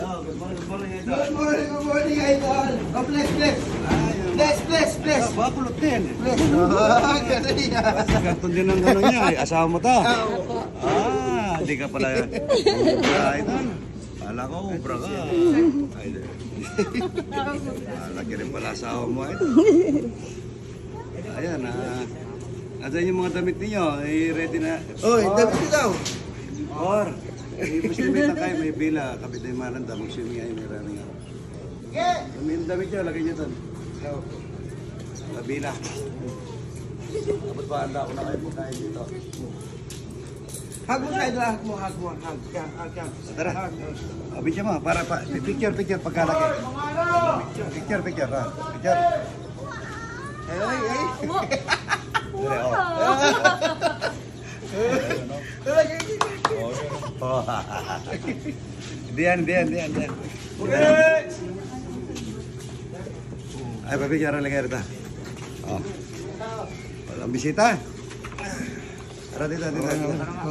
Oh, good morning, good morning, Idol. Good morning, Idol. Oh, bless. Bakulot din. Bless. Ganun yan. Karton din ang gano'n niya. Asawa mo ta. Hindi ka pala. Idol. Kala ko, ubra ka. Idol. Laki rin pala asawa mo, Idol. Ayan, Asan yung mga damit ninyo? Ready na? Oy, damit ikaw. Or, i-muslimit na kayo, may pila. Kapit na yung malanda, mag-swimming ay may rami nga. Yung damit nyo, lagay nyo doon. Kabila. Dapat ba handa ko na kayo pagkain dito? Hug mo, Idol. Hug mo. Yan. Tara. Abidya mo, para pa. Picture pagkalaki. Picture, ha? Picture. Dire, oh. Diyan. Ay, papicture lang kayo rito. Oh. Walang bisita. Tara dito.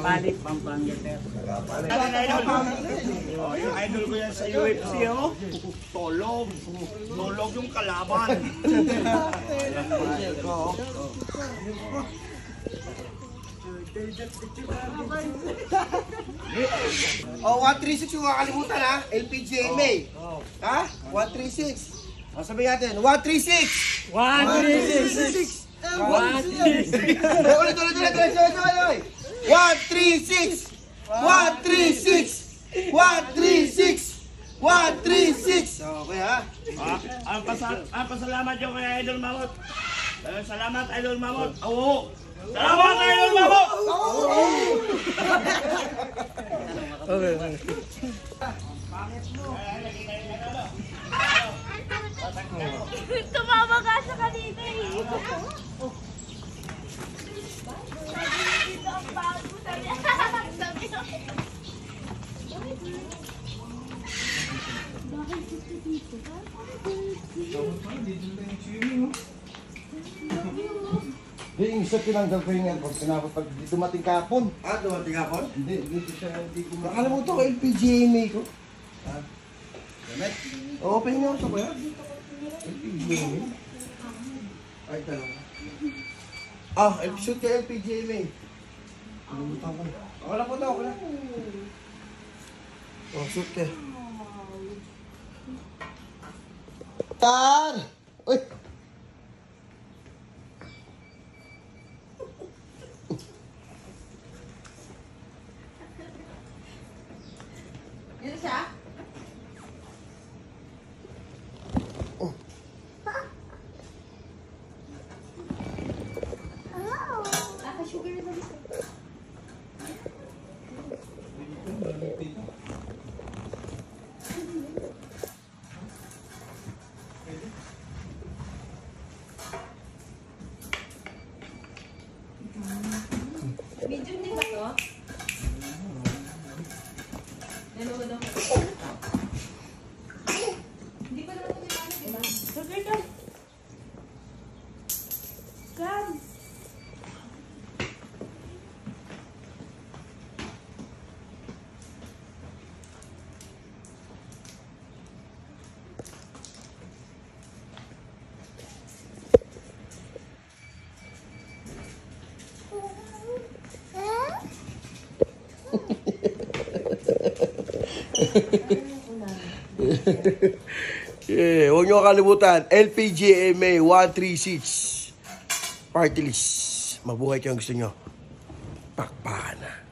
Palit, Pampanga, sir. Yung idol ko yan sa UFC, oh. Tolog yung kalaban. Oh, 136 yung kakalimutan, ha? LPGMA. Ha? 136. O, sabihin natin. 136. 136. 136. 136. 136. Okay, ha? Ang pasalamat yung kay Idol Mamot. Salamat, Idol Mamot. Oo. Salamat, Idol Mamot. Tumama ka sa kanina eh. Dito ang bago. Sabi ko. Bakit dito? Yung isa tinanggal ko yung airport. Sinapos pag dumating kahapon. Dumating hapon? Hindi ko nakalimutan ko LPGMA ko. Damit? Open nyo ito, kuya. LPGMA. Ay, tanong. Shoot ka LPGMA. Nakalimutan ko. Okay lang po ito, okay lang. Shoot ka. Tar! Uy! Dito siya? Sugar na dito. Medium din ba to? Nanood ako. Hindi pa naman ito yung diba? Sugar ka. Come. Huwag nyo kakalimutan, LPGMA 136 Party list. Mabuhay kayo ang gusto nyo. Pakpakan na.